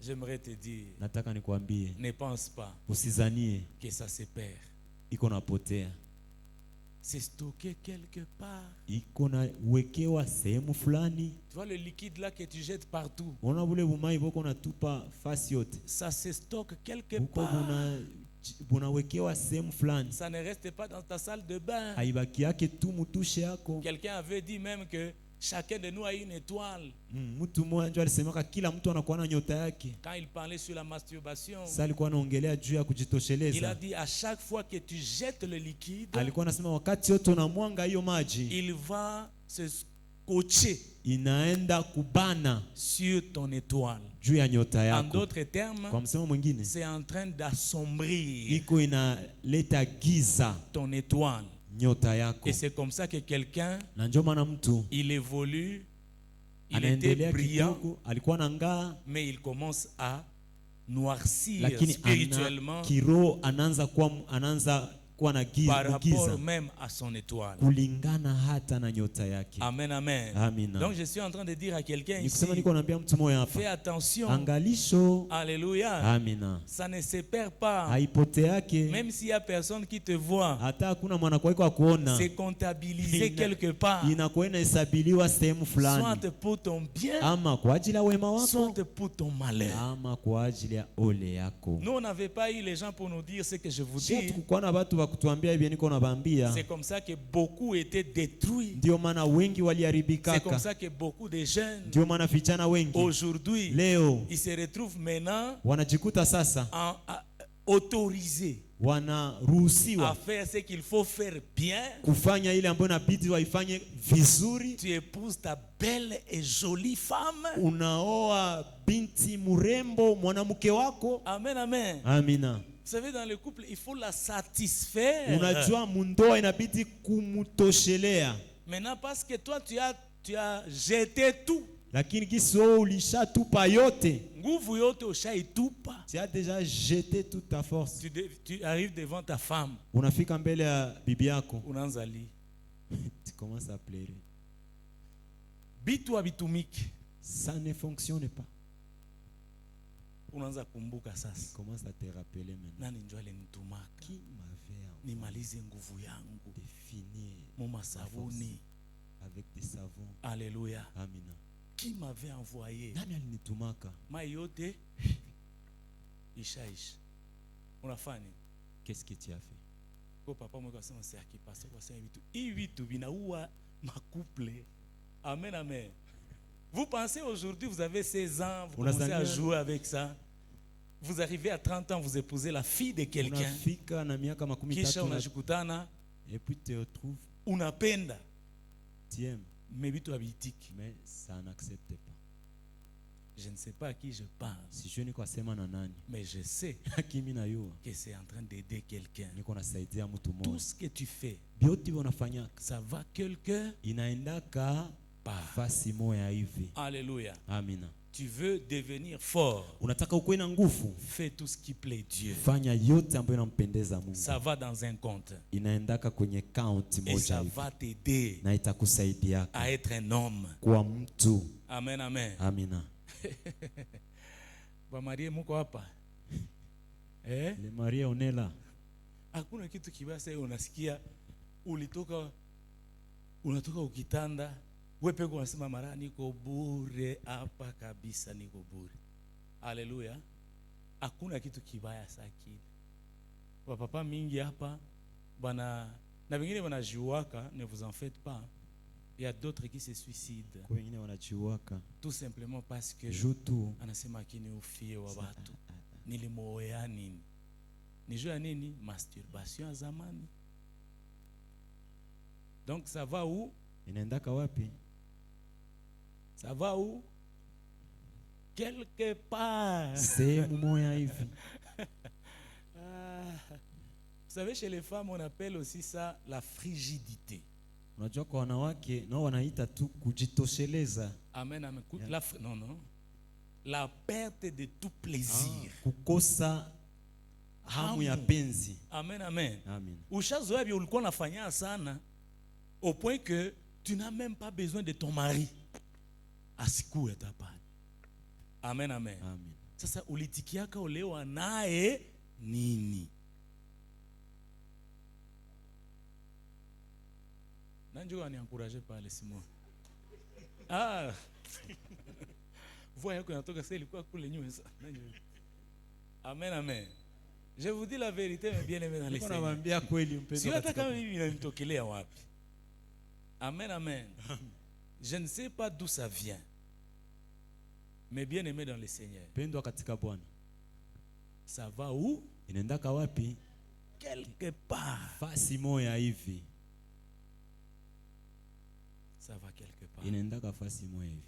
J'aimerais te dire, nataka nikwambie, ne pense pas usizanie que ça se perd. iko napotea. C'est stocké quelque part. Iko na wekewa sehemu fulani. Tu vois le liquide là que tu jettes partout. Ona bule bumai boko natupa fasi yote. Ça se stocke quelque Buko part. bunawekewa sehemu fulani. Ça ne reste pas dans ta salle de bain. Haibaki yake tu mutushe yako. Quelqu'un avait dit même que chacun de nous a une étoile. Mtu mmoja ndio alisemaka kila mtu anakuwa na nyota yake. Quand il parlait sur la masturbation, Sasa alikuwa anaongelea juu ya il a kujitosheleza. dit à chaque fois que tu jettes le liquide, Alikuwa anasema wakati yote unamwanga hiyo maji, il va se scotcher inaenda kubana sur ton étoile. juu ya nyota En yako. d'autres termes, Kwa msemo mwingine, c'est en train d'assombrir iko inaleta giza ton étoile. nyota yako. Et c'est comme ça que quelqu'un, Na ndio maana mtu il évolue, il était anaendelea brillant, kidogo, alikuwa na ngaa, mais il commence à noircir lakini spirituellement kiroho anaanza kuwa na par rapport giza même à son étoile. kulingana hata na nyota yake. Amen, amen. Amina. Donc je suis en train de dire à quelqu'un Nikusema ici, niko naambia mtu mmoja fais hapa, attention. angalisho. Alléluia. Amina. Ça ne se perd pas. Haipoteake, Même s'il y a personne qui te voit, hata hakuna mwana kwaiko akuona, c'est comptabilisé quelque part. inakuwa inahesabiliwa sehemu fulani, Soit pour ton bien, ama kwa ajili ya wema wako, soit pour ton malheur. ama kwa ajili ya ole yako. Nous, on n'avait pas eu les gens pour nous dire ce que je vous Sio dis. tukukuwa na watu wa kutuambia hivi, niko nawaambia. C'est comme ça que beaucoup étaient détruits. Ndio maana wengi C'est comme waliharibikaka. ça que beaucoup de jeunes, Ndio maana vijana wengi aujourd'hui, leo ils se retrouvent maintenant wanajikuta sasa autorisés à wanaruhusiwa faire ce qu'il faut faire bien. kufanya ile ambayo inabidi waifanye vizuri. Tu épouses ta belle et jolie femme. Unaoa binti mrembo mwanamke wako. Amen, amen. Amina. Vous savez, dans le couple, il faut la satisfaire. Unajua mundoa inabidi kumutoshelea. Maintenant, parce que toi, tu as jeté tout. Lakini kisi wewe ulishatupa yote. Nguvu yote ushaitupa. Tu as déjà jeté toute ta force. Tu arrives devant ta femme. Unafika mbele ya bibi yako. Unanzali. Tu commences à pleurer. Bitu abitumiki. Ça ne fonctionne pas. Unaanza kumbuka sasa. Commence à te rappeler maintenant. Nani ndio alinitumaka? Qui m'avait Nimalize nguvu yangu. de finir Mama savuni. avec des savons. Alléluia. Amina. Qui m'avait envoyé? Nani alinitumaka? Mai yote ishaishi. Unafanya? Qu'est-ce que tu as fait? Kwa papa mwe kwa sema c'est akipasa kwa sema vitu. Hii vitu vinaua makuple. Amen, amen. Vous pensez aujourd'hui, vous avez 16 ans, vous commencez à jouer avec ça. Vous arrivez à 30 ans, vous épousez la fille de quelqu'un. Unafika na miaka makumi Kisha tatu unajikutana, et puis te retrouves, unapenda. tu aimes, Mais vitu habitiki. mais ça n'accepte pas. Je ne sais pas à qui je parle, Si je niko sema na nani, mais je sais kimi na yua que c'est en train d'aider quelqu'un. niko nasaidia mtu Tout mmoja. ce que tu fais, Biote unafanyaka ça va quelque inaendaka part. fasi moya hivi. Alléluia. Amina. Tu veux devenir fort, Unataka ukuwe na nguvu, fais tout ce qui plaît Dieu. fanya yote ambayo inampendeza Mungu. Ça va dans un compte. Inaendaka kwenye count Et moja ça hivi va t'aider na itakusaidia à être un homme. kuwa mtu. Amen, amen. Amina. Bamarie muko hapa. Eh? Le Maria onela. Hakuna kitu kibaya sasa unasikia unatoka ukitanda wewe peke unasema mara niko bure hapa kabisa, niko bure. Haleluya. Hakuna kitu kibaya sasa kile. Papa mingi hapa bana na wengine wanajiwaka, ne vous en faites pas. Il y a d'autres qui se suicident. Kwa wengine wanachiwaka. Tout simplement parce que Jutu anasema kini ufie wa watu. Nilimooea nini? Nijua nini? Masturbation ya zamani. Donc ça va où? inaendaka wapi? Ça va où? Quelque part. Sehemu moya hivi. Vous savez, chez les femmes, on appelle aussi ça la frigidité. Unajua kwa wanawake nao wanaita tu kujitosheleza. Amen, amen. Non, non. La perte de tout plaisir. Kukosa hamu ya penzi. Amen, amen. Amen. Ushazoea vile ulikuwa unafanya sana au point que tu n'as même pas besoin de ton mari. Asikue ta part. Amen, amen. Amen. Sasa ulitikiaka olewa naye nini? Nanjo ani encourager pale Simon. Ah. Voix yako inatoka sasa ilikuwa kule nyuma sasa. Amen, amen. Je vous dis la vérité, mes bien-aimés dans les Seigneur. Nawaambia kweli mpendwa. Si hata kama mimi ninanitokelea wapi. Amen, amen. Je ne sais pas d'où ça vient. Mais bien-aimés dans le Seigneur. Mpendwa katika Bwana. Ça va où? Inaendaka wapi? Quelque part. Fasi moya hivi. Ça va quelque part. Inaendaka fasi moya hivi.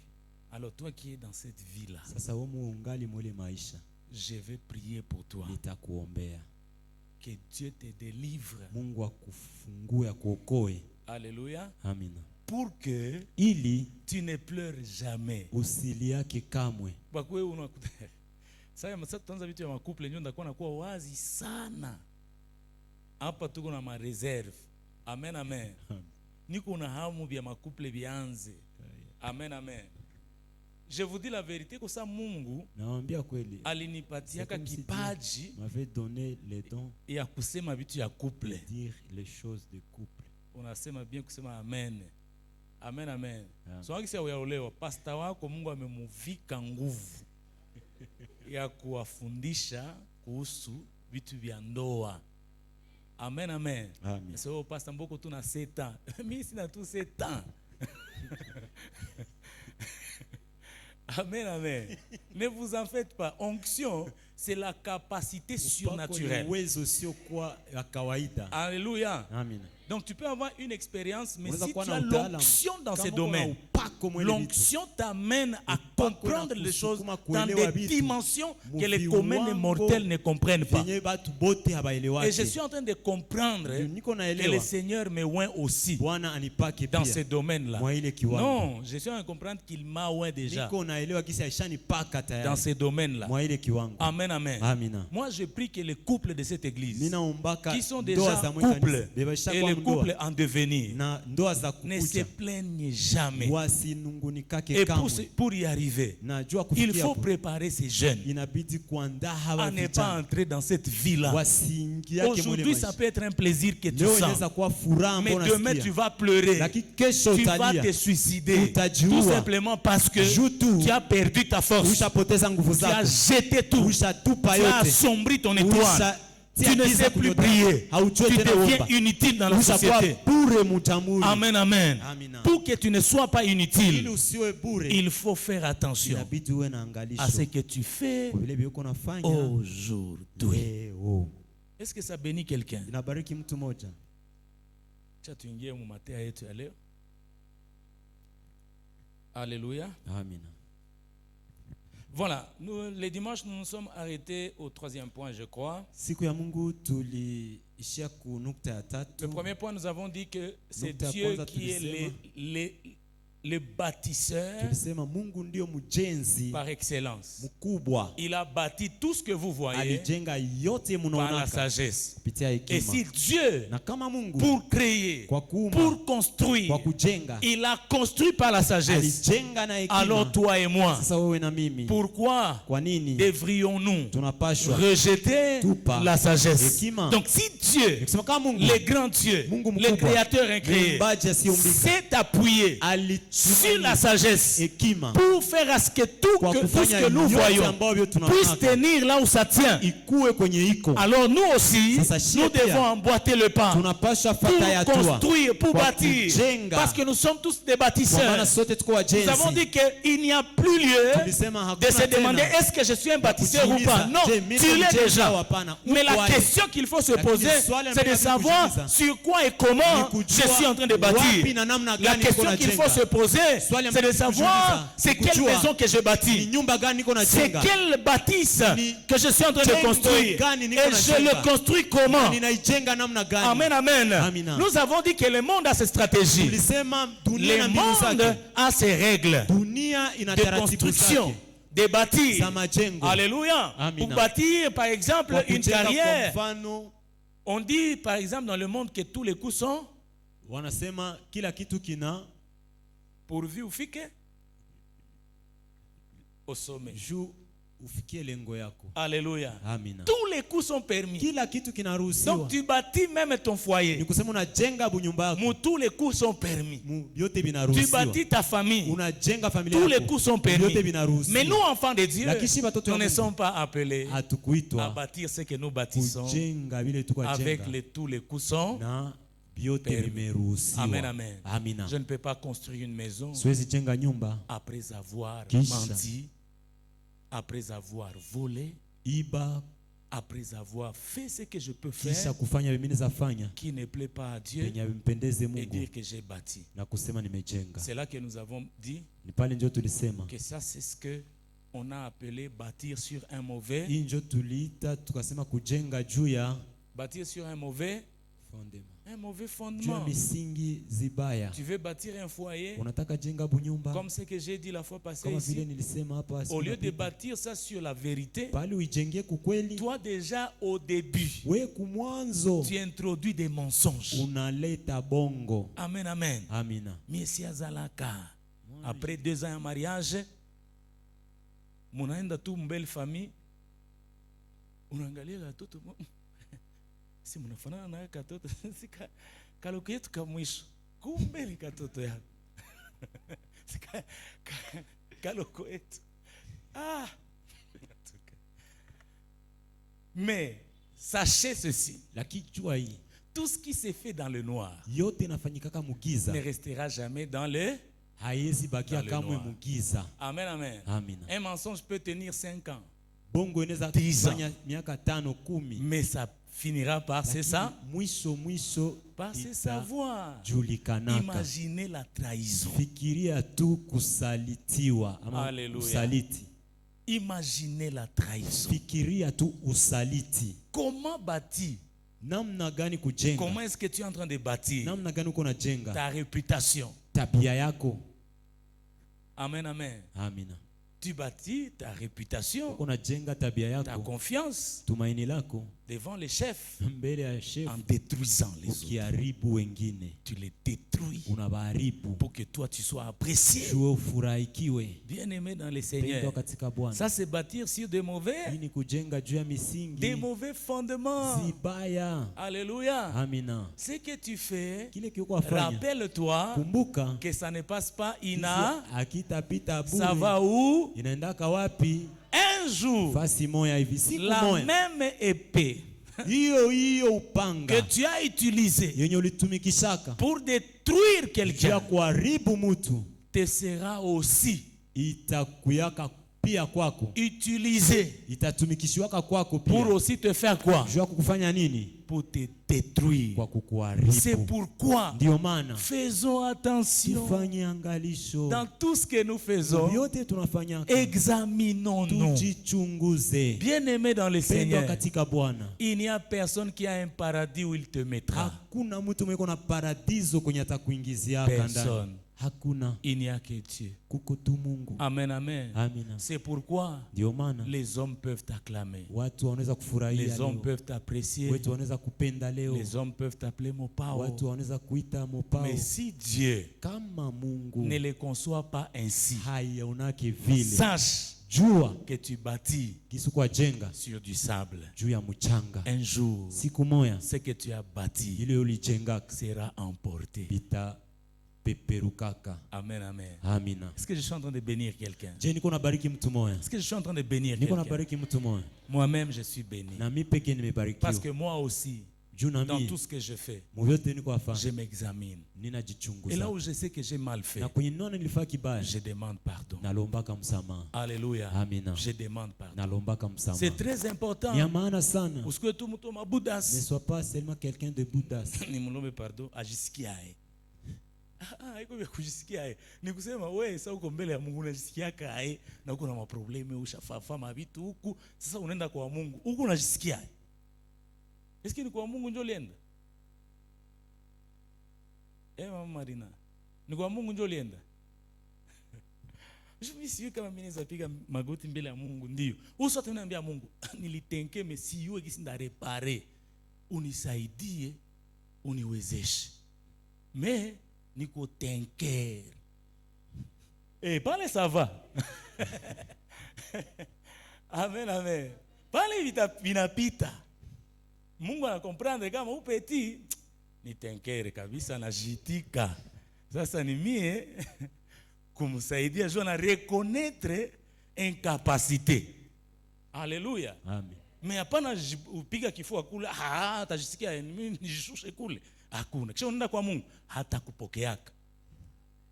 Alors toi qui es dans cette vie-là, Sasa wewe ungali mwele maisha. je vais prier pour toi. Nitakuombea. Que Dieu te délivre. Mungu akufungue akuokoe. Alléluia. Amina. Pour que Ili tu ne pleures jamais. usiliake kamwe. Kwa kweli unakuta. Sasa tuanza vitu ya makuple ndio ndakuwa nakuwa wazi sana. Hapa tuko na ma reserve. Amen, amen. Niko na hamu vya makuple vianze. Amen, amen. Je vous dis la vérité que ça Mungu Nawaambia kweli. alinipatiaka kipaji m'avait donné les dons ya kusema vitu ya de couple. dire les choses de couple. Unasema bien kusema amen. Amen, amen. Yeah. So akisi uyaolewa, pastor wako Mungu amemuvika nguvu ya kuwafundisha kuhusu vitu vya ndoa. Amen, amen. Amen. So pastor mboko tuna 7 ans. Mimi sina tu 7 ans. Amen, amen. Ne vous en faites pas. Onction, c'est la capacité surnaturelle. Uwezo sio kwa ya kawaida. Alléluia. Amina. Donc tu peux avoir une expérience, mais Unaweza si tu kuwa na as utaalamu, l'onction dans kama ces uko na domaines, upako mwele vitu, l'onction t'amène à Upako comprendre les choses inakusukuma dans kuelewa des vitu, dimensions que les muviwango communs mortels ne comprennent pas. venye batu bote habaelewake. Et je suis en train de comprendre Niko que naelewa. le Seigneur me oint aussi Bwana anipake dans pia ces domaines-là. mwa ile kiwango. Non, je suis en train de comprendre qu'il m'a oint déjà Niko naelewa kisi aishanipaka dans tayari ces domaines-là. mwa ile kiwango. Amen, amen. Amina. Moi, je prie que les couples de cette église, Ninaombaka qui sont ndoa déjà za mwe kanisa, couples bebasha et kwa les ndoa, couples en devenir, na ndoa za ne se kukuja plaignent jamais. wasinungunikake Et kamwe. pour y arriver, Najua il kufikia faut hapo préparer ces jeunes inabidi kuandaa hawa à ne pas vijana entrer dans cette vie-là. wasiingiake mwele Aujourd'hui, ça maisha. peut être un plaisir que tu Leo sens. inaweza kuwa furaha Mais ambayo demain, tu unasikia, vas pleurer. lakini kesho Tu vas utalia te suicider. Utajiua. Tout simplement parce que Juu tu tu as perdu ta force. ushapoteza nguvu Tu as zako, jeté tout. ushatupa Tu as yote, assombri ton étoile. Ushatia Tu ne giza sais plus kunyota, prier. haujui Tu tena deviens kuomba. inutile dans la Ushakuwa société. bure mutamuri. Amen, amen. Amina. Pour que tu ne sois pas Ili inutile, usiwe bure, il faut faire attention inabidi uwe na à angalisho ce que tu fais kwa vile uko nafanya aujourd'hui. leo. Est-ce que ça bénit quelqu'un? Inabariki mtu moja. Cha tuingie mu matea yetu ya leo. Alléluia. Amina. Voilà, nous, les dimanches, nous nous sommes arrêtés au 3e point, je crois. Siku ya Mungu tuliishia ku nukta ya Le tatu. premier point, nous avons dit que c'est Nukta ya Dieu kwanza qui est tulisema. le bâtisseur Tulisema Mungu ndio mjenzi par excellence. mkubwa, Il a bâti tout ce que vous voyez alijenga yote par la munaonaka sagesse. kupitia Et hekima. si Dieu, Na kama Mungu pour créer, kwa kuumba, pour construire, kwa kujenga, il a construit par la sagesse, alijenga na alors hekima, toi et moi, sasa wewe na mimi, pourquoi kwa nini devrions-nous tunapashwa rejeter tupa la sagesse? hekima? Donc si Dieu, Nikisema kama Mungu le grand Dieu, Mungu le mkubwa, créateur incréé, muumbaji asiyeumbika, s'est appuyé sur la sagesse hekima pour faire à ce que tout kwa ce kufanya que nous yote voyons ambavyo puisse tunaona tenir là où ça tient. ikuwe kwenye iko. Alors nous aussi, Sasa shia nous pia, devons emboîter le pas tunapasha pour fata ya hatua construire, pour kwa bâtir. kujenga. Parce que nous sommes tous des Kwa bâtisseurs. maana sote tuko Nous avons wajenzi. dit qu'il n'y a plus lieu Tulisema de hakuna se demander tena est-ce que je suis un bâtisseur ou kujiuliza, pas. Non, je, mimi tu ni l'es mjenzi déjà. au hapana? Mais la Uko aje? question qu'il faut se Lakini poser, swali c'est de ambalo savoir kujiuliza, sur quoi et comment ni je kujua suis en train de wapi bâtir. na namna La gani niko question qu'il faut najenga. se poser, Swali c'est de ambalo savoir kujiuliza, c'est ni quelle kujua maison que je ni bâtis. nyumba gani niko C'est najenga, quelle bâtisse Ni que je suis en train de jengo construire. gani Et niko je najenga. le construis comment? ninaijenga namna gani? Amen, amen. Amina. Nous avons dit que le monde a ses stratégies. Tulisema dunia Le na mbinu monde zake. a ses règles Dunia ina de taratibu construction, zake de bâtir. za majengo. Alléluia. Amina. Pour bâtir, par exemple, Kwa une kujenga kwa carrière. mfano, On dit, par exemple, dans le monde que tous les coups sont wanasema kila kitu kina pourvu ou fique au sommet. juu ufikie lengo yako. Alléluia. Amina. Tous les coups sont permis. Kila kitu kinaruhusiwa. Donc tu bâtis même ton foyer. Ni kusema unajenga bunyumba yako. Tous les coups sont permis. Vyote Tu vinaruhusiwa. bâtis ta famille. Unajenga familia Tous yako. les coups sont permis. Vyote vinaruhusiwa. Mais nous, enfants de Dieu, Lakini watoto nous wa ne Mungu, sommes pas appelés à hatukuitwa bâtir ce que nous bâtissons kujenga vile tuko avec jenga. tous les coups sont. Na vyote permis. vimeruhusiwa. Amen, amen. Amina. Je ne peux pas construire une maison Siwezi jenga nyumba après avoir Kisha. menti, après avoir volé, iba après avoir fait ce que je peux kisha faire kufanya vimine za fanya qui ne plaît pas à Dieu venye vimpendeze et Mungu dire que j'ai bâti. na kusema nimejenga. C'est là que nous avons dit Ni pale ndio tulisema que ça c'est ce que on a appelé bâtir sur un mauvais. hii ndio tuliita tukasema kujenga juu ya Bâtir sur un mauvais juu ya fondement. misingi zibaya. Tu veux bâtir un foyer Unataka jenga bunyumba comme ce que j'ai dit la fois passée kama vile ici. nilisema hapa Au lieu de bâtir ça sur la vérité, pale uijengee kukweli, toi déjà au début, we kumwanzo tu introduis des mensonges. unaleta bongo. Amen, amen. Amina. Miesia Zalaka. Après 2 ans en mariage, munaenda tu mbele famille, unaangalia katoto si munafanana na katoto si kaloko yetu ka mwisho, kumbe ni katoto yako si kaloko yetu. Ah. Mais sachez ceci, Lakini jua hii tout ce qui s'est fait dans le noir yote inafanyikaka mugiza, ne restera jamais dans le. haiwezi bakia Dans le kamwe noir. mugiza. Amen, amen. Amina. Un mensonge peut tenir 5 ans, Bongo inaweza 10 ans. kufanya miaka 5 10, mais ça finira par, c'est ça, mwisho par se savoir. itajulikanaka. Imaginez la trahison. Fikiria tu kusalitiwa ama Alléluia. usaliti. Imaginez la trahison. Fikiria tu usaliti. Comment bâtir? Namna gani kujenga? Comment est-ce que tu es en train de bâtir Namna gani uko najenga ta réputation? tabia yako? Amen, amen. Amina. Tu bâtis ta réputation, Uko najenga tabia ta yako, confiance tumaini lako devant les chefs mbele ya chef. en détruisant les autres. Ukiharibu wengine Tu les détruis unawaharibu pour que toi tu sois apprécié. jua ufurahikiwe. Bien-aimé dans le Pendwa Seigneur. katika Bwana. Ça c'est bâtir sur des mauvais, Hii ni kujenga juu ya misingi des mauvais fondements. zibaya. Alléluia. Amina. Ce que tu fais, Kile kiko afanya, rappelle-toi kumbuka que ça ne passe pas akitapita ça bure, va où? inaendaka wapi? Un jour, Fasi moya hivi, siku la moya même épée hiyo que upanga tu as utilisée yenye ulitumikishaka pour détruire juu ya quelqu'un kuharibu mtu te sera aussi itakuyaka pia kwako, utilisée itatumikishiwaka kwako pour pia aussi te faire quoi? juu ya kukufanya nini? Pour te détruire. Kwa kukuharibu. C'est pourquoi Ndio maana faisons attention tufanye angalisho dans tout ce que nous faisons. vyote tunafanya, Examinons-nous. tujichunguze. Bien-aimé dans le Pendwa Seigneur, katika Bwana, il n'y a personne qui a un paradis où il te mettra. hakuna mtu mweko na paradiso kwenye atakuingizia ndani. Personne. Hakuna, Il n'y a que Dieu. kuko tu Mungu. Amen, amen. Amina. C'est pourquoi Ndio maana les hommes peuvent t'acclamer. watu wanaweza kufurahia Les hommes leo, peuvent t'apprécier. watu wanaweza kupenda leo, Les hommes peuvent t'appeler mon pao. watu wanaweza kuita mopao. Mais si Dieu Kama Mungu ne les conçoit pas ainsi, hayaonake vile, sache jua que tu bâtis kisu kwa jenga sur du sable. juu ya mchanga. Un jour, Siku moya ce que tu as bâti ile ulijengaka sera emporté. bita peperukaka. Amen, amen. Amina. Est-ce que je suis en train de bénir quelqu'un? Je niko nabariki mtu moya, Est-ce que je suis en train de bénir niko quelqu'un? nabariki mtu moya, Moi-même, je suis béni. na mi peke Parce nimebarikiwa que moi aussi, juu na dans mi tout ce que je fais, muvyote niko je afanya m'examine. Et là ninajichunguza, où je sais que j'ai mal fait, na kwenye nona nilifaa kibaya je demande pardon. nalombaka msamaha. Alléluia. Amina. Je demande pardon. Nalombaka C'est msamaha. très important. Ni ya maana sana. Parce que tout le monde m'a Ne boudas. sois pas seulement quelqu'un de bouddhas. Ni mulombe pardon, ajisikiae. Iko vya kujisikiae. Ni kusema wewe sasa uko mbele ya Mungu unajisikia kae na uko na maprobleme ushafafa vitu huku, sasa unaenda kwa Mungu. Huku unajisikia. Eski ni kwa Mungu ndio lienda? Mama Marina. Ni kwa Mungu ndio lienda? Mimi siyo kama mimi naweza piga magoti mbele ya Mungu ndio. Uso ataniambia Mungu, nilitenke mesiyo gisi nda repare. Unisaidie, uniwezeshe. Mais niko tenker. Parle ça va. Amen, amen. Pale vinapita. Mungu anakomprendre kama upeti nitenkere kabisa najitika. Sasa ni mie kumsaidia jua na reconnaître incapacité. Alléluia. Amen. Mais hapana upiga kifua kule, atajisikia mimi nijishushe kule. Hakuna. Kisha unaenda kwa Mungu, hatakupokeaka.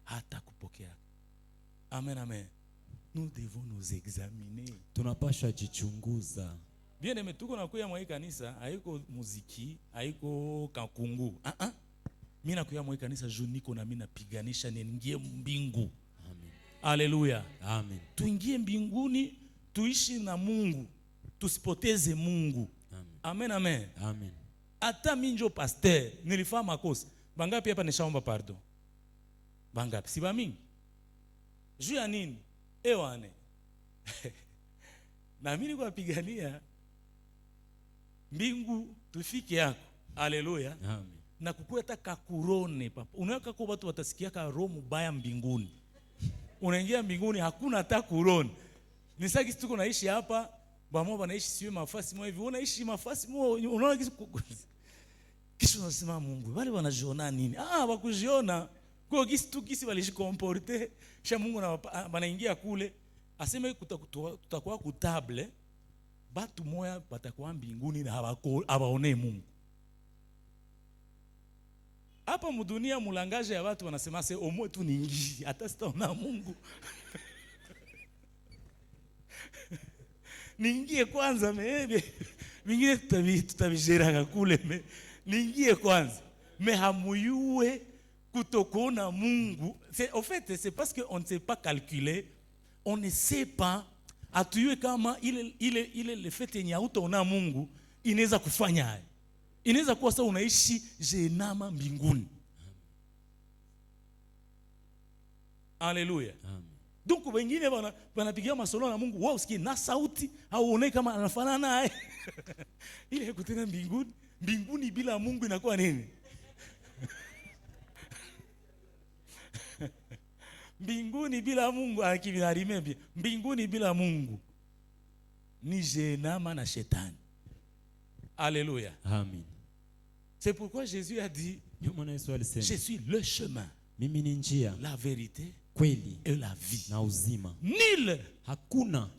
Hatakupokeaka. Amen, amen. Nous devons nous examiner. Tunapasha jichunguza. Bien aimé, tuko na kuya mwa kanisa, haiko muziki, haiko kakungu. Mimi nakuya mwa kanisa juu niko na mimi napiganisha niingie mbingu. Amen. Haleluya. Amen. Tuingie mbinguni, tuishi na Mungu. Tusipoteze Mungu. Amen. Amen, amen. Amen. Hata mimi njo pasteur, nilifanya makosa. Bangapi hapa nishaomba pardon? Bangapi? Si ba mingi. Juu ya nini? Ewane. Na mimi niko napigania mbingu tufike yako. Haleluya. Amen. Na kukua hata kakurone papa. Unaweka kwa watu watasikia ka roho mbaya mbinguni. Unaingia mbinguni hakuna hata kurone. Ni sasa kitu tuko naishi hapa, bamo banaishi siwe mafasi mwa hivi. Unaishi mafasi mwa unaona kisha unasema Mungu, wale wanajiona nini? Wakujiona. Kwa kisi walijikomporte, kisha Mungu na banaingia kule, aseme tutakuwa kutable. Batu moya batakuwa mbinguni na hawaone Mungu. Hapa mudunia mulangaje ya watu wanasema se omo tu ningi hata sitaona Mungu. Niingie kwanza mingine tutabijera kule niingie kwanza. Mais hamuyue kutokuona Mungu. En fait c'est parce que on ne sait pas calculer, on ne sait pas atuyue kama ile le fait yenye utaona Mungu inaweza kufanya haya. Inaweza kuwa sasa unaishi jenama mbinguni. Haleluya. Amen. Donc wengine wanapigia masolo na Mungu, wao usikie na sauti au uone kama anafanana naye. Ile kutena mbinguni, mbinguni bila Mungu inakuwa nini? Mbinguni bila Mungu akivinarime, mbinguni bila Mungu ni jenama na shetani. Alléluia. Amen. C'est pourquoi Jésus a dit, je suis le chemin, mimi ni njia, la vérité kweli et la vie. na uzima. Nul, Hakuna,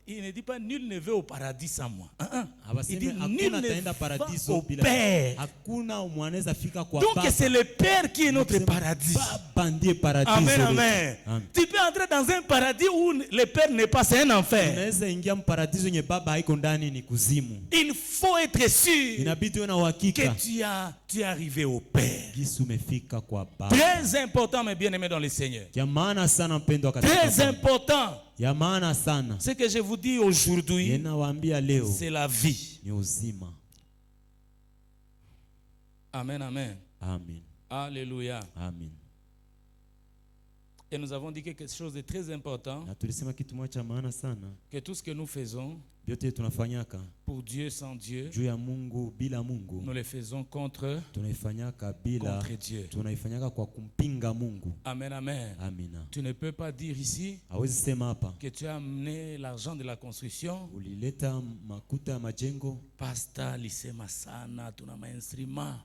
il ne dit pas nul ne veut au paradis sans moi. Il dit habaseme nul hakuna ne taenda va paradiso au bila. Père. Hakuna mwanaweza fika kwa Donc Baba. c'est le Père qui est notre Habaseme paradis. Baba ndiye paradiso. Amen, amen. Amen. Tu peux entrer dans un paradis où le Père n'est pas, c'est un enfer. Unaweza ingia mparadiso yenye Baba haiko ndani, ni kuzimu. Il faut être sûr Inabidi uwe na que uhakika tu es arrivé au Père. gisi umefika kwa Baba. Très important, mes bien-aimés dans le Seigneur. Ya maana sana mpendwa katika Très Bwana. important. Ya maana sana. Ce que je vous dis aujourd'hui, Ninawaambia leo c'est la vie. ni uzima. Amen, amen. Amen. Alléluia. Amen. Et nous avons dit quelque chose de très important, Na tulisema kitu moja cha maana sana. que tout ce que nous faisons Vyote tunafanyaka pour Dieu, sans Dieu, juu ya Mungu, bila Mungu. nous le faisons contre Tunaifanyaka bila, Dieu. tunaifanyaka kwa kumpinga Mungu. Amen, amen. Amina. Tu ne peux pas dire ici Hawezi sema hapa que tu as amené l'argent de la construction. ulileta makuta ya majengo, Pastor lisema sana, tuna mainstruments.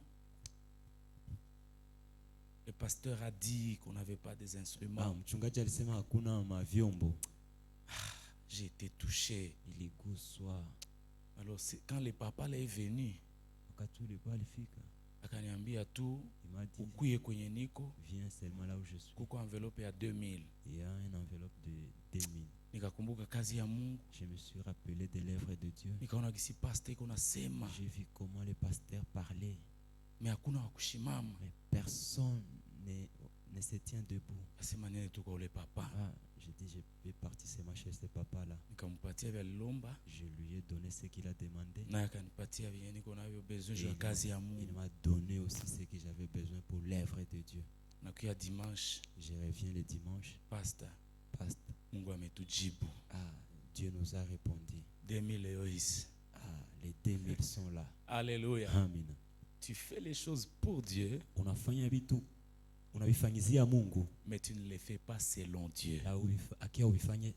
Le pasteur a dit qu'on n'avait pas des instruments. mchungaji alisema hakuna mavyombo. J'ai été touché. Iliguswa Alors quand le papa est venu, wakati ulikuwa alifika, akaniambia tu imadi ukuye kwenye niko, viens seulement là où je suis. kuko envelope ya 2000. Il y a une enveloppe de 2000. Nikakumbuka kazi ya Mungu. Je me suis rappelé de l'œuvre de Dieu. Nikaona kisi pastor iko nasema, J'ai vu comment le pasteur parlait, mais hakuna wa kushimama. mais personne ne se tient debout. Asema nene tu kwa ule papa. Je dis, je vais partir c'est ma chaise de papa là. Nikampatia vya lomba, Je lui ai donné ce qu'il a demandé. na akanipatia vyenye niko navyo besoin ya kazi ya Il Mungu. m'a donné aussi ce que j'avais besoin pour l'œuvre de Dieu. Nakuya dimanche, Je reviens le dimanche. pastor, Pasteur, Mungu ametujibu. Dieu nous a répondu. 2000 eois. Les 2000 sont là. Alléluia. Amen. Tu fais les choses pour Dieu, Unafanya vitu, unavifanyizia Mungu, mais tu ne les fais pas selon Dieu. la akia uvifanye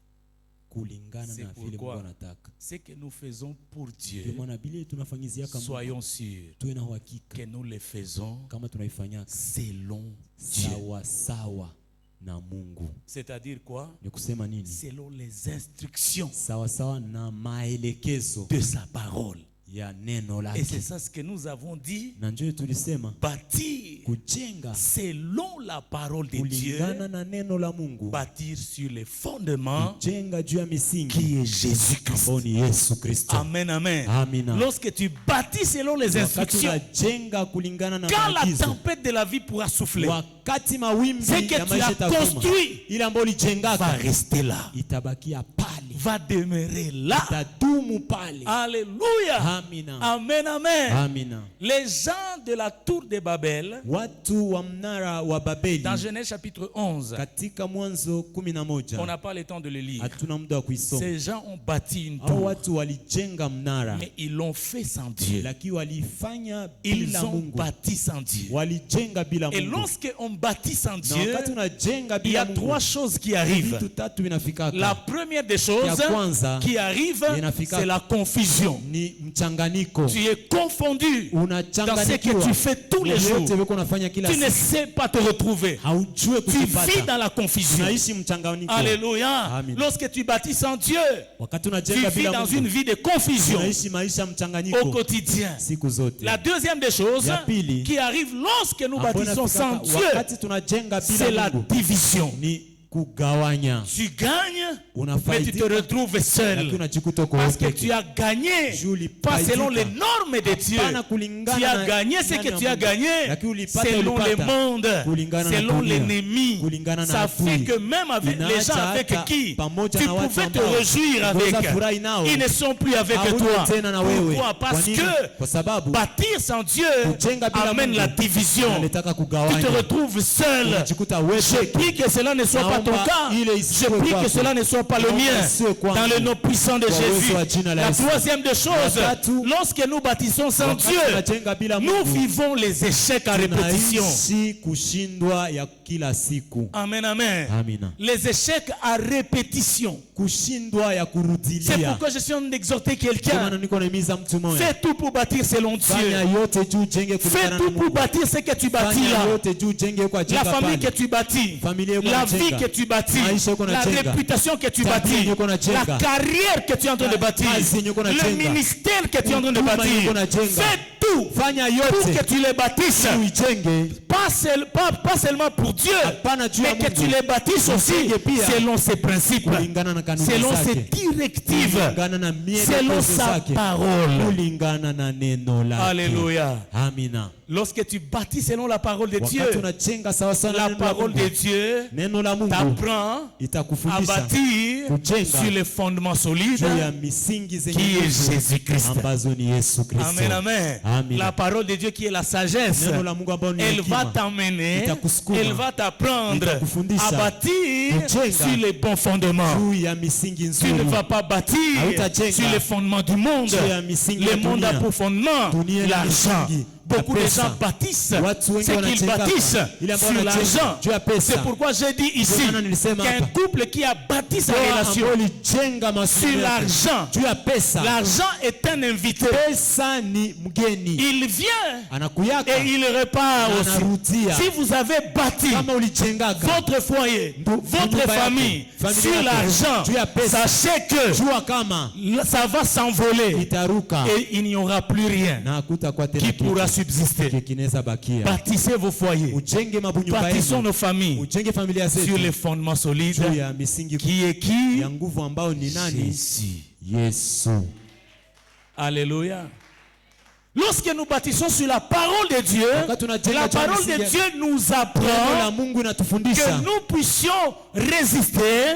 kulingana C'est na vile Mungu pourquoi anataka. ce que nous faisons pour Ndio Dieu, maana bile tunafanyiziaka Mungu, soyons sûrs tuwe na uhakika que nous le faisons kama tunaifanyaka selon Dieu. sawa sawa na Mungu. C'est-à-dire quoi? Ni kusema nini? Selon les instructions Sawa sawa na maelekezo de sa parole. ya neno Et c'est lake. ça ce que nous avons dit. Na njoo tulisema Bâtir kujenga selon la parole de Dieu. kulingana na neno la Mungu, Bâtir sur les fondements kujenga juu ya misingi qui est Jésus-Christ. ambao ni Yesu Kristo. Amen, amen. Amina. Lorsque tu bâtis selon les Wakati instructions, unajenga kulingana na quand la maagizo, tempête de la vie pourra souffler, wakati mawimbi ce que ya tu maisha as itavuma, construit ile ambayo va ulijengaka rester là, itabakia pale, va demeurer là. itadumu pale. Alléluia. Amina. Amen, amen. Amina. Les gens de la tour de Babel, Watu wa mnara wa Babeli dans Genèse chapitre 11, katika Mwanzo on 11, n'a pas le temps de le lire. hatuna muda wa kuisoma. Ces gens ont bâti une Hao tour, watu walijenga mnara, mais ils l'ont fait sans Dieu. lakini walifanya Ils bila ont Mungu. bâti sans Dieu. Walijenga bila Et Mungu. lorsqu'on bâtit sans Na Dieu, wakati unajenga il y a bila trois Mungu, choses qui arrivent. vitu tatu vinafikaka. La première des choses Ya kwanza, qui arrive, inafika- c'est la confusion. Ni mchanganyiko. Tu es confondu dans ce que Unachanganyikiwa. tu fais tous les jours. Yote weko unafanya kila Tu ne siku. sais pas te retrouver. Haujue Tu vis kujipata. dans la confusion. Unaishi mchanganyiko. Alléluia. Amen. Lorsque tu bâtis sans Dieu, Wakati tu unajenga vis bila dans une Mungu, vie de confusion unaishi maisha au mchanganyiko quotidien. siku zote. La deuxième des choses Ya pili, qui arrive lorsque nous Hapo bâtissons sans inafikaka Dieu, wakati tunajenga c'est bila la Mungu division. ni kugawanya. Tu gagnes, mais tu te Unafaidika retrouves lakini seul. unajikuta uko Parce que peke. tu as gagné, Juli pas faidika. selon les normes de Dieu. Hapana kulingana Tu as na gagné ce imani que ya tu as Mungu. gagné Lakini ulipata, selon le ulipata. monde, Kulingana na selon dunia. l'ennemi. Kulingana na Ça adui. fait que même avec les Inaacha gens avec hata qui pamoja tu na watu pouvais te ambao réjouir avec, unaweza furahi nao, ils ne sont plus avec hawako toi. tena na wewe. Pourquoi? Parce Kwa nini? que Kwa sababu bâtir sans Dieu kujenga bila amène Mungu la division. inalitaka Tu te kugawanya. retrouves seul. Unajikuta Je wewe prie que cela ne soit pas ton Naomba cas. ile Je isiwe prie que kwako. cela ne soit pas le Naomba mien. isiwe kwangu. Dans le nom puissant de Kwa Jésus. uwezo wa jina la La Yesu. troisième des choses, La tatu, lorsque nous bâtissons sans wakati Dieu, tunajenga bila nous Mungu, vivons les échecs à répétition. tunaishi kushindwa ya kila siku. Amen, amen. Amina. Les échecs à répétition. Kushindwa ya C'est kurudilia. pourquoi je suis en train d'exhorter Ndio quelqu'un. maana niko naimiza mtu mmoja. Fais tout pour bâtir selon Fanya Dieu. yote juu ujenge Fais kulingana na tout pour Mungu. bâtir ce que tu bâtis Fanya là. yote juu ujenge kwa La jenga famille que pale. tu bâtis, Familia yako la vie unajenga. que tu bâtis, Maisha yako la unajenga. réputation que tu Tabia bâtis, yako unajenga. la carrière que tu es en train de bâtir, Kazi yako le unajenga. ministère que tu es en train de Huduma bâtir. yako unajenga. Fais tout Fanya pour yote que tu les bâtisses, uijenge, pas seulement pour Dieu, hapana juu ya mais que tu Mungu, les bâtisses aussi Ujenge pia selon ses principes, kulingana na kanuni selon ses zake, directives, kulingana na selon mielekezo sa zake, parole. kulingana na neno lake. Alléluia. Amina. Lorsque tu bâtis selon la parole de Dieu, Wakati unajenga sawa sawa na la neno la parole de Mungu, Dieu neno la Mungu t'apprend à itakufundisha bâtir kujenga sur les fondements solides juu ya misingi zenye qui est nguvu Jésus-Christ. ambazo ni Yesu Kristo. Amen, amen. Amina. La parole de Dieu qui est la sagesse, Neno la Mungu ambalo ni elle va hekima, t'emmener, itakusukuma, elle va t'apprendre itakufundisha, à bâtir kujenga sur les bons fondements. juu ya misingi Tu ne nzuri. vas pas bâtir Hautajenga sur les fondements du monde. juu ya misingi Le ya monde a dunia. pour fondement Dunia ni l'argent. misingi Beaucoup de pesa. gens bâtissent Watu wengi ce qu'ils wanajengaka bâtissent ile ambayo sur wanajenga l'argent. juu ya pesa. C'est pourquoi j'ai dit ici Ndio maana nilisema qu'un hapa. couple qui a bâti sa Ndoa relation ambayo ilijenga mahusiano sur yake l'argent. juu ya pesa. L'argent est un invité. Pesa ni mgeni, Il vient anakuyaka et il repart na aussi. anarudia. Si vous avez bâti Kama ulijengaka votre foyer, votre nyumba yako, famille familia sur yako, l'argent, juu ya pesa, sachez que jua kama ça va s'envoler itaruka et il n'y aura plus rien na hakutakuwa tena qui pourra kitu subsister. kinaweza bakia. Bâtissez vos foyers, Ujenge mabunyumba bâtissons yenu, nos familles ujenge familia sur zetu les fondements solides juu ya misingi qui est qui? ya nguvu ambao ni nani? Jésus. Yesu. Alléluia. Lorsque nous bâtissons sur la parole de Dieu, Wakati tunajenga la juu ya parole de misingi- Dieu nous Neno la apprend Mungu que inatufundisha nous puissions résister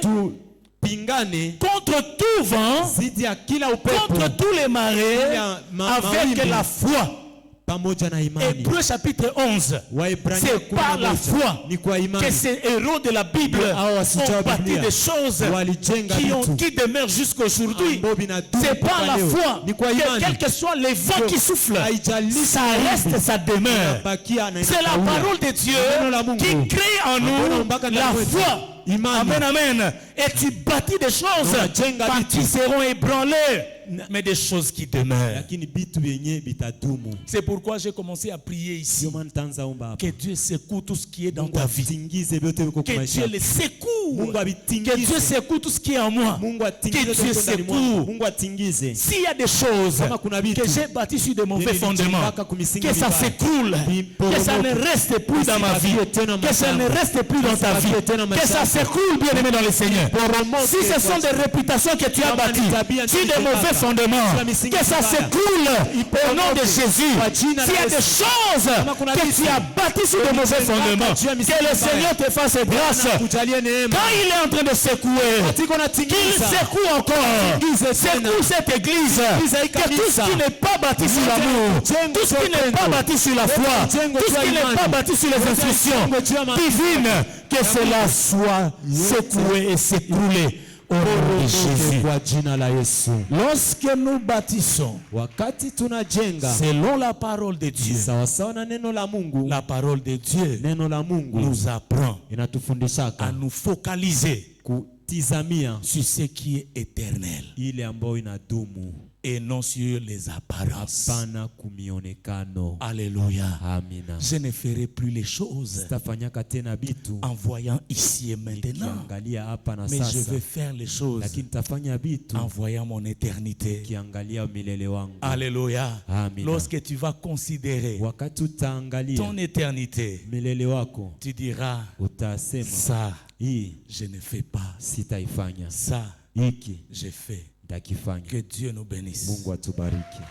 tupingane contre tout vent, zidi ya kila upepo contre tous les marées, Kila avec mawimbi. la foi. pamoja na imani. Hébreux chapitre 11. Waebrania C'est par la 11, foi ni kwa que imani ces héros de la Bible hao wasichao ont wa bâti Biblia des choses walijenga qui vitu demeurent jusqu'aujourd'hui. ambao vinadumu C'est par mpaka la leo. foi Ni kwa que imani quels que soient les vents qui soufflent, haijalishi ça reste, ça demeure. inabakia na C'est la inakawia. parole de Dieu Neno la Mungu qui crée en ambalo nous mpaka la ndani mwetu. foi. Imani. Amen, amen. Et tu bâtis des choses Unajenga vitu. qui seront ébranlées, mais des choses qui demeurent. lakini vitu vyenye vitadumu. C'est pourquoi j'ai commencé à prier ici. Ndio maana nitaanza omba hapa. Que Dieu secoue tout ce qui est dans Mungu ta vie. atingize vyote viko kwa Que maisha Dieu yako. les secoue. Mungu Que avitingize. Dieu secoue tout ce qui est en moi. Mungu atingize Que vyote Dieu viko ndani secoue. mwako. Mungu atingize. S'il y a des choses Kama kuna vitu que j'ai bâties sur de mauvais vyenye fondements, vilijengeka kwa misingi que ça mibaya, s'écroule, viporomoke. que ça ne reste plus dans ma vie, Visibaki tena que ça ne maisha reste plus dans ta Visibaki vie, tena maisha que ça yako. s'écroule, bien-aimé dans le Seigneur. Viporomoke Si ce sont kwa des réputations que tu as Kama ni bâties tabia sur de nzuri mauvais zimepata, fondements, sur la misingi que ça mibaya, s'écroule au nom de Jésus. kwa jina la S'il y a des Yesu. choses Kama kuna que vitu tu as bâties sur de mauvais fondements, juu ya misingi que le mibaya, Seigneur te fasse grâce. kujalie neema. Quand il est en train de secouer, Tiko na qu'il tingiza. secoue encore, Tingize secoue tena. cette église, hii que tout ce kanisa. qui n'est pas bâti sur l'amour, Jengo tout ce qui juu ya n'est pas upendo. bâti sur la foi, Jengo tout juu ce ya qui n'est imani. pas bâti sur les instructions Jengo juu ya maarifa. divines, que cela soit secoué et s'écrouler au nom de Jésus. Kwa jina la Yesu. Lorsque nous bâtissons Wakati tunajenga selon la parole de Dieu, sawasawa na neno la Mungu, la parole de Dieu neno la Mungu nous apprend à inatufundishaka nous focaliser kutizamia sur ce qui est éternel ile ambayo inadumu, et non sur les apparences. hapana kumionekano. Alléluia. Amina. Je ne ferai plus les choses Sitafanyaka tena bitu en voyant ici et maintenant, kiangalia hapa na mais je sasa, vais faire les choses lakini tafanya bitu en voyant mon éternité. kiangalia milele wangu. Alléluia. Amina. Lorsque tu vas considérer Wakati utaangalia ton éternité, milele wako, tu diras, utasema ça, hii je ne fais pas. sitaifanya, Ça, hiki je fais. nitakifanya. Que Dieu nous bénisse. Mungu atubariki.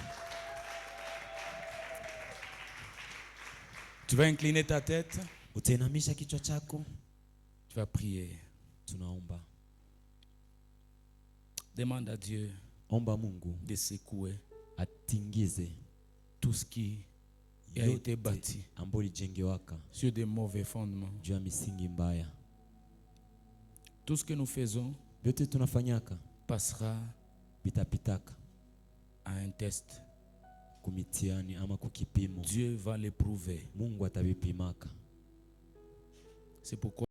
Tu vas incliner ta tête. Utainamisha kichwa chako, Tu vas prier. tunaomba. Demande à Dieu Omba Mungu de secouer atingize tout ce qui a été bâti ambayo ilijengewaka sur de mauvais fondements. juu ya misingi mbaya. Tout ce que nous faisons Vyote tunafanyaka passera vitapitaka à un test. kumitiani ama kukipimo. Dieu va l'éprouver. Mungu atavipimaka. C'est pourquoi